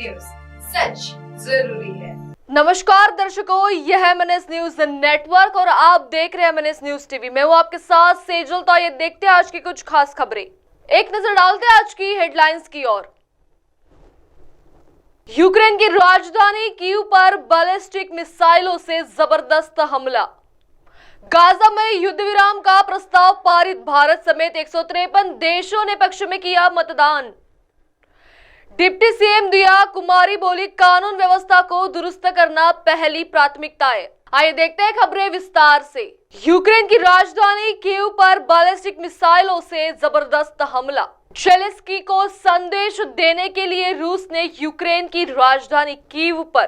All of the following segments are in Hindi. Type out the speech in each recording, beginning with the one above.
न्यूज, सच जरूरी है। नमस्कार दर्शकों, यह है MNS न्यूज नेटवर्क और आप देख रहे हैं MNS न्यूज टीवी। मैं हूं आपके साथ सेजल। तो ये देखते हैं आज की कुछ खास खबरें। एक नजर डालते हैं आज की हेडलाइंस की ओर। यूक्रेन की राजधानी कीव पर बैलिस्टिक मिसाइलों से जबरदस्त हमला। गाजा में युद्ध विराम का प्रस्ताव पारित। भारत समेत 153 देशों ने पक्ष में किया मतदान। डिप्टी सीएम दिया कुमारी बोली, कानून व्यवस्था को दुरुस्त करना पहली प्राथमिकता है। आइए देखते हैं खबरें विस्तार से। यूक्रेन की राजधानी कीव पर बैलिस्टिक मिसाइलों से जबरदस्त हमला। जेलेंस्की को संदेश देने के लिए रूस ने यूक्रेन की राजधानी कीव पर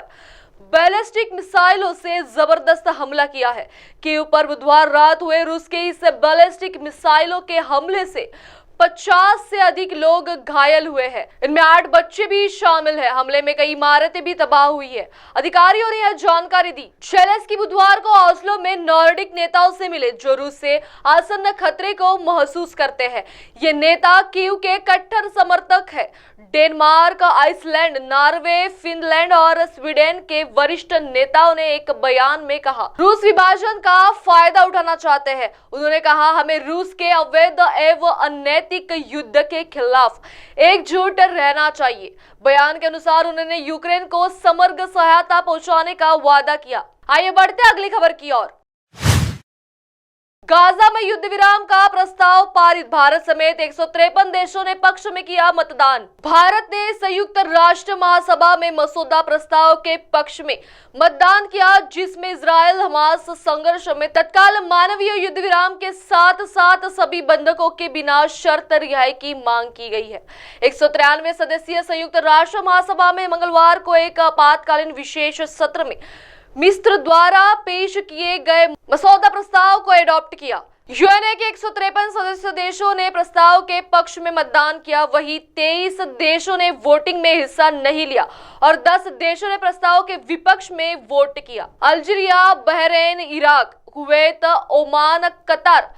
बैलिस्टिक मिसाइलों से जबरदस्त हमला किया है। कीव पर बुधवार रात हुए रूस के इस बैलिस्टिक मिसाइलों के हमले से 50 से अधिक लोग घायल हुए हैं। इनमें 8 बच्चे भी शामिल हैं। हमले में कई इमारतें भी तबाह हुई है। अधिकारियों ने यह जानकारी दी। जेलेंस्की बुधवार को ऑस्लो में नॉर्डिक नेताओं से मिले जो रूस से आसन्न खतरे को महसूस करते हैं। ये नेता कीव के कट्टर समर्थक है। डेनमार्क, आइसलैंड, नॉर्वे, फिनलैंड और स्वीडन के वरिष्ठ नेताओं ने एक बयान में कहा, रूस विभाजन का फायदा उठाना चाहते हैं। उन्होंने कहा, हमें रूस के अवैध एवं अनैतिक युद्ध के खिलाफ एकजुट रहना चाहिए। बयान के अनुसार उन्होंने यूक्रेन को समग्र सहायता पहुंचाने का वादा किया। आइए बढ़ते हैं अगली खबर की ओर। गाजा में युद्ध विराम का प्रस्ताव पारित। भारत समेत 153 देशों ने पक्ष में किया मतदान। भारत ने संयुक्त राष्ट्र महासभा में मसौदा प्रस्ताव के पक्ष में मतदान किया, जिसमें इजरायल हमास संघर्ष में तत्काल मानवीय युद्ध विराम के साथ साथ सभी बंधकों के बिना शर्त रिहाई की मांग की गई है। 193 सदस्यीय संयुक्त राष्ट्र महासभा में मंगलवार को एक आपातकालीन विशेष सत्र में मिस्र द्वारा पेश किए गए मसौदा प्रस्ताव को एडॉप्ट किया। यूएनए के 153 सदस्य देशों ने प्रस्ताव के पक्ष में मतदान किया, वहीं 23 देशों ने वोटिंग में हिस्सा नहीं लिया और 10 देशों ने प्रस्ताव के विपक्ष में वोट किया। Algeria, Bahrain, Iraq, Kuwait, Oman, Qatar,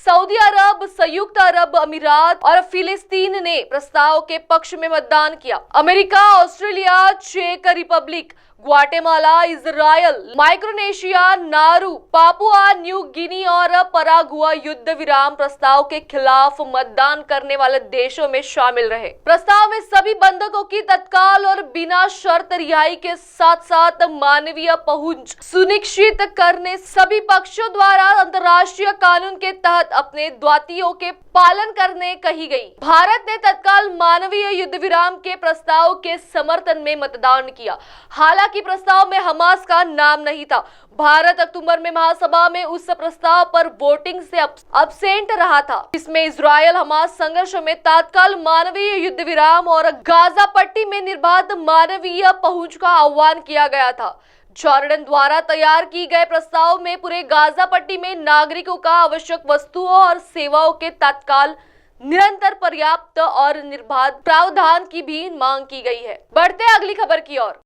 Saudi Arab, संयुक्त अरब अमीरात और फिलिस्तीन ने प्रस्ताव के पक्ष में मतदान किया। अमेरिका, ऑस्ट्रेलिया, चेक Republic, Guatemala, Israel, Micronesia, Nauru, Papua New Guinea और परागुआ युद्ध विराम प्रस्ताव के खिलाफ मतदान करने वाले देशों में शामिल रहे। प्रस्ताव में सभी बंधकों की तत्काल और बिना शर्त रिहाई के साथ साथ मानवीय पहुंच सुनिश्चित करने, सभी पक्षों द्वारा अंतर्राष्ट्रीय कानून के तहत अपने दायित्वों के पालन करने कही गई। भारत ने तत्काल मानवीय युद्ध विराम के प्रस्ताव के समर्थन में मतदान किया। हालांकि प्रस्ताव में हमास का नाम नहीं था। भारत अक्टूबर में महासभा में उस प्रस्ताव पर वोटिंग से अब्सेंट रहा था, जिसमें इजरायल हमास संघर्ष में तत्काल मानवीय युद्ध विराम और गाजा पट्टी में निर्बाध मानवीय पहुंच का आह्वान किया गया था। जॉर्डन द्वारा तैयार की गए प्रस्ताव में पूरे गाजा पट्टी में नागरिकों का आवश्यक वस्तुओं और सेवाओं के तत्काल, निरंतर, पर्याप्त और निर्बाध प्रावधान की भी मांग की गई है। बढ़ते हैं अगली खबर की ओर।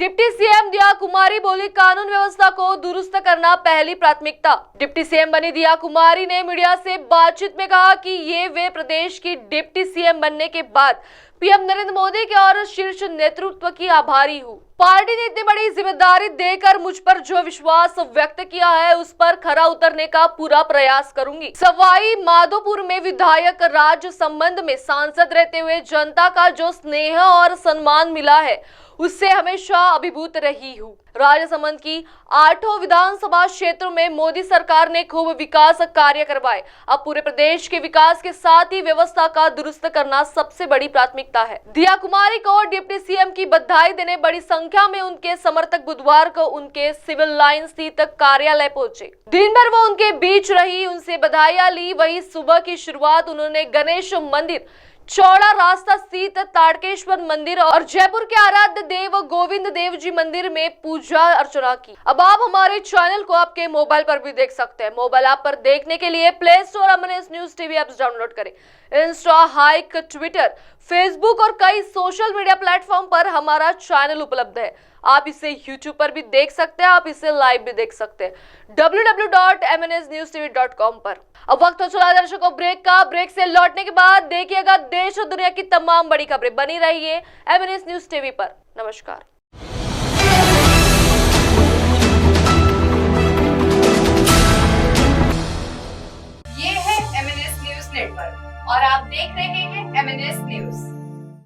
डिप्टी सीएम दिया कुमारी बोली, कानून व्यवस्था को दुरुस्त करना पहली प्राथमिकता। डिप्टी सीएम बनी दिया कुमारी ने मीडिया से बातचीत में कहा कि ये वे प्रदेश की डिप्टी सीएम बनने के बाद पीएम नरेंद्र मोदी के और शीर्ष नेतृत्व की आभारी हूँ। पार्टी ने इतनी बड़ी जिम्मेदारी देकर मुझ पर जो विश्वास व्यक्त किया है, उस पर खरा उतरने का पूरा प्रयास करूंगी। सवाई माधोपुर में विधायक राज संबंध में सांसद रहते हुए जनता का जो स्नेह और सम्मान मिला है, उससे हमेशा अभिभूत रही हूँ। राजसमंद की 8 विधानसभा क्षेत्रों में मोदी सरकार ने खूब विकास कार्य करवाए। अब पूरे प्रदेश के विकास के साथ ही व्यवस्था का दुरुस्त करना सबसे बड़ी प्राथमिकता है। दिया कुमारी को डिप्टी सीएम की बधाई देने बड़ी संख्या में उनके समर्थक बुधवार को उनके सिविल लाइन स्थित कार्यालय पहुंचे। दिन भर वो उनके बीच रही, उनसे बधाइयां ली। वही सुबह की शुरुआत उन्होंने गणेश मंदिर, चौड़ा रास्ता स्थित ताड़केश्वर मंदिर और जयपुर के आराध्य देव गोविंद देव जी मंदिर में पूजा अर्चना की। अब आप हमारे चैनल को आपके मोबाइल पर भी देख सकते हैं। मोबाइल ऐप पर देखने के लिए play store MNS news TV apps download करें। इंस्टा, हाइक, ट्विटर, फेसबुक और कई सोशल मीडिया प्लेटफॉर्म पर हमारा चैनल उपलब्ध है। आप इसे YouTube पर भी देख सकते हैं, आप इसे लाइव भी देख सकते हैं www.mnsnewstv.com पर। अब वक्त हो चला दर्शकों ब्रेक का। ब्रेक से लौटने के बाद देखिएगा देश और दुनिया की तमाम बड़ी खबरें। बनी रहिए MNS न्यूज टीवी पर। नमस्कार। ये है MNS न्यूज नेटवर्क और आप देख रहे हैं MNS न्यूज।